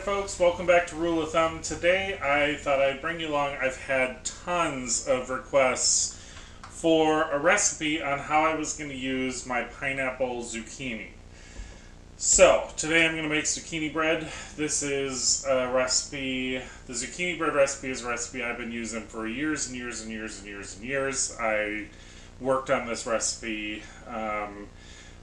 folks, welcome back to Rule of Thumb. Today I thought I'd bring you along. I've had tons of requests for a recipe on how I was going to use my pineapple zucchini. So today I'm going to make zucchini bread. This is a recipe, the zucchini bread recipe is a recipe I've been using for years and years and years and years and years. I worked on this recipe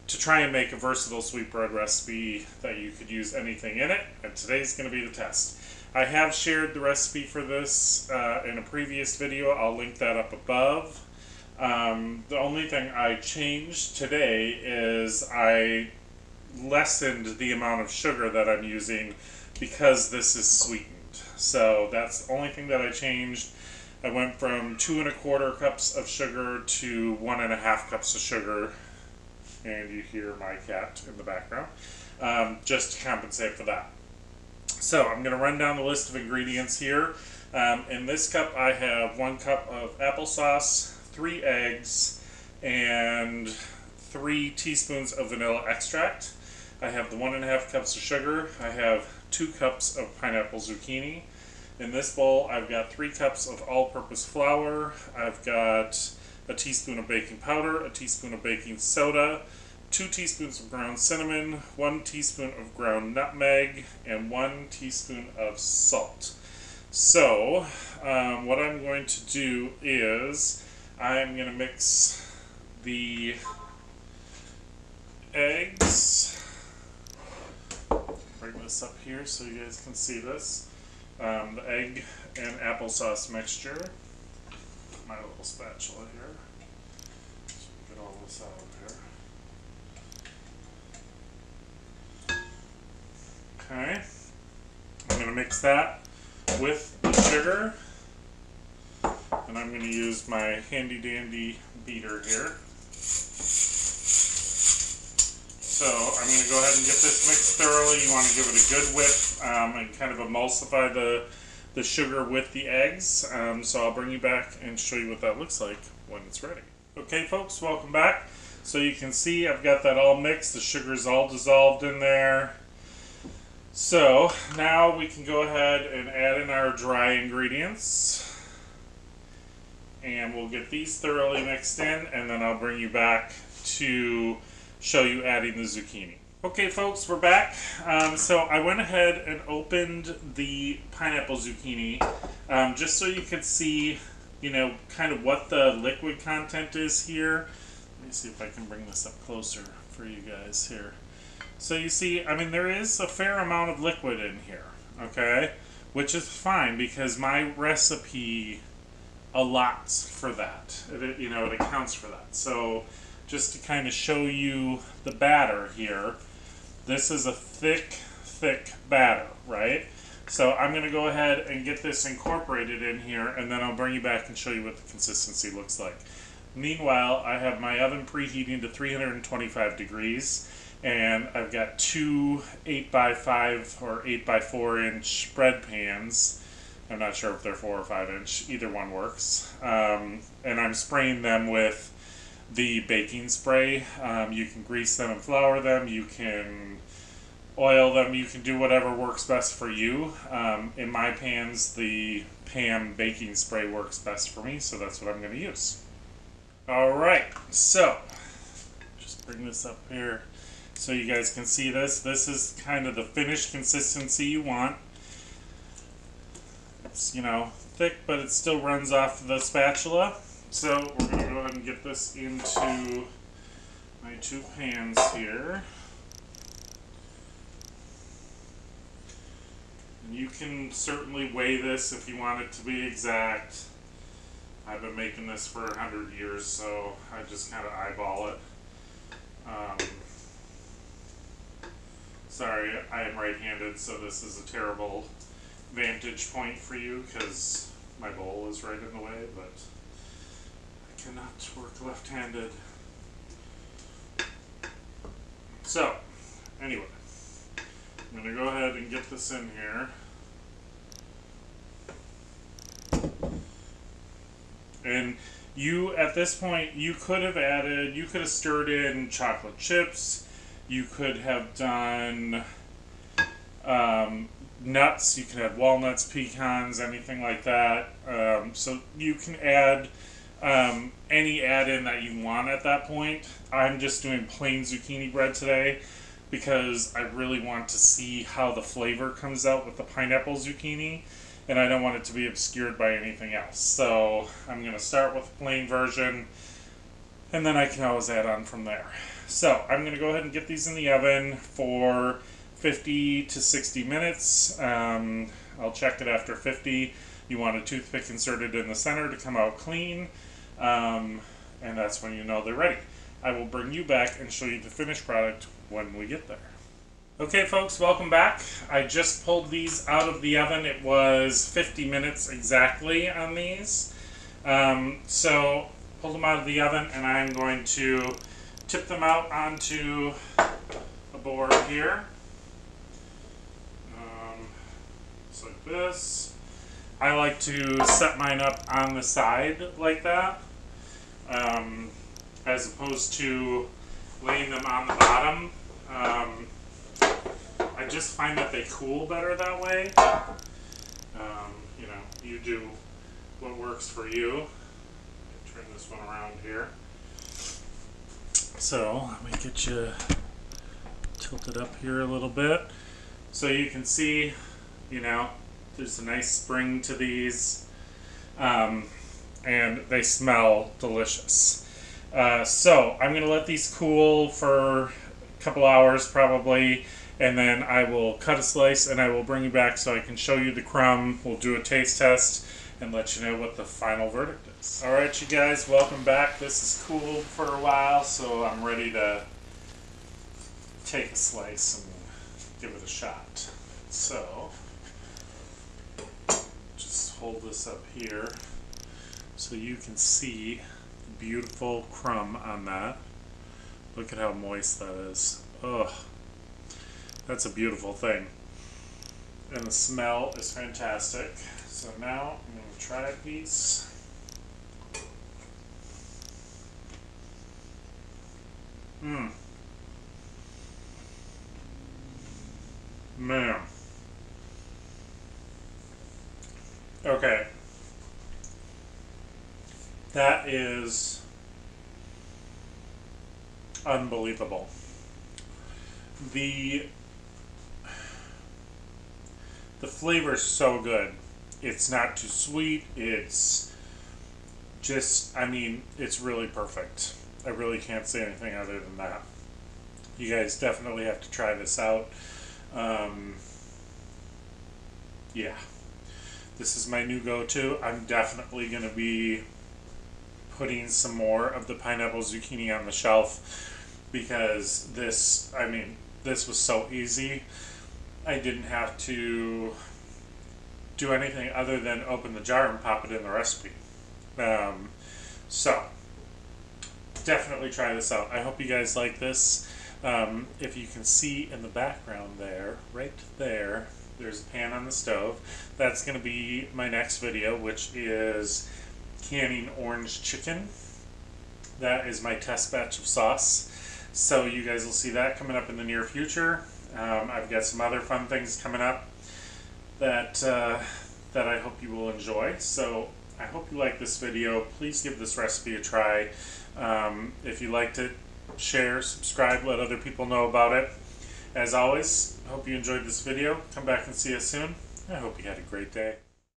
to try and make a versatile sweetbread recipe that you could use anything in it, and today's going to be the test. I have shared the recipe for this in a previous video. I'll link that up above. The only thing I changed today is I lessened the amount of sugar that I'm using because this is sweetened. So that's the only thing that I changed. I went from 2 1/4 cups of sugar to 1 1/2 cups of sugar. And you hear my cat in the background, just to compensate for that. So I'm going to run down the list of ingredients here. In this cup I have 1 cup of applesauce, 3 eggs, and 3 teaspoons of vanilla extract. I have the 1 1/2 cups of sugar. I have 2 cups of pineapple zucchini. In this bowl I've got 3 cups of all-purpose flour. I've got a teaspoon of baking powder, a teaspoon of baking soda, 2 teaspoons of ground cinnamon, 1 teaspoon of ground nutmeg, and 1 teaspoon of salt. So, what I'm going to do is I'm going to mix the eggs. Bring this up here so you guys can see this. The egg and applesauce mixture. My little spatula here. So get all this out of here. Okay. I'm going to mix that with the sugar. And I'm going to use my handy dandy beater here. So I'm going to go ahead and get this mixed thoroughly. You want to give it a good whip and kind of emulsify the sugar with the eggs. So I'll bring you back and show you what that looks like when it's ready. Okay folks, welcome back. So you can see I've got that all mixed. The sugar's all dissolved in there. So now we can go ahead and add in our dry ingredients. And we'll get these thoroughly mixed in, and then I'll bring you back to show you adding the zucchini. Okay folks, we're back. So I went ahead and opened the pineapple zucchini just so you could see, you know, kind of what the liquid content is here. Let me see if I can bring this up closer for you guys here. So you see, I mean, there is a fair amount of liquid in here, okay? Which is fine because my recipe allots for that. It accounts for that. So just to kind of show you the batter here, this is a thick batter, right? So I'm going to go ahead and get this incorporated in here, and then I'll bring you back and show you what the consistency looks like. Meanwhile, I have my oven preheating to 325 degrees, and I've got 2 8x5 or 8x4 inch bread pans. I'm not sure if they're 4 or 5 inch, either one works. And I'm spraying them with the baking spray. You can grease them and flour them, you can oil them, you can do whatever works best for you. In my pans, the Pam baking spray works best for me, so that's what I'm going to use. Alright, so just bring this up here so you guys can see this. This is kind of the finished consistency you want. It's, you know, thick, but it still runs off the spatula. So we're going to go ahead and get this into my 2 pans here. And you can certainly weigh this if you want it to be exact. I've been making this for 100 years, so I just kind of eyeball it. Sorry, I am right-handed, so this is a terrible vantage point for you because my bowl is right in the way, but I cannot work left-handed. So, anyway, I'm going to go ahead and get this in here. And you, at this point, you could have stirred in chocolate chips, you could have done nuts. You can add walnuts, pecans, anything like that. So you can add any add-in that you want at that point. I'm just doing plain zucchini bread today because I really want to see how the flavor comes out with the pineapple zucchini, and I don't want it to be obscured by anything else. So I'm going to start with the plain version, and then I can always add on from there. So I'm going to go ahead and get these in the oven for 50 to 60 minutes. I'll check it after 50. You want a toothpick inserted in the center to come out clean, and that's when you know they're ready. I will bring you back and show you the finished product when we get there. Okay folks, welcome back. I just pulled these out of the oven. It was 50 minutes exactly on these. So pulled them out of the oven, and I'm going to tip them out onto a board here. Just like this. I like to set mine up on the side like that, as opposed to laying them on the bottom. I just find that they cool better that way. You know, you do what works for you. Turn this one around here. So let me get you tilted up here a little bit so you can see, you know, there's a nice spring to these, and they smell delicious. So I'm going to let these cool for a couple hours probably, and then I will cut a slice and I will bring you back so I can show you the crumb. We'll do a taste test and let you know what the final verdict is. Alright you guys, welcome back. This is cooled for a while, so I'm ready to take a slice and give it a shot. So, just hold this up here so you can see the beautiful crumb on that. Look at how moist that is. Ugh. That's a beautiful thing. And the smell is fantastic. So now I'm going to try a piece. Man. Okay. That is unbelievable. The flavor is so good. It's not too sweet. It's just, I mean, it's really perfect. I really can't say anything other than that. You guys definitely have to try this out. Yeah. This is my new go-to. I'm definitely going to be putting some more of the pineapple zucchini on the shelf because this, I mean, this was so easy. I didn't have to do anything other than open the jar and pop it in the recipe. So, definitely try this out. I hope you guys like this. If you can see in the background there, right there, there's a pan on the stove. That's going to be my next video, which is canning orange chicken. That is my test batch of sauce. So you guys will see that coming up in the near future. I've got some other fun things coming up that that I hope you will enjoy. So I hope you like this video. Please give this recipe a try. If you liked it, share, subscribe, let other people know about it. As always, I hope you enjoyed this video. Come back and see us soon. I hope you had a great day.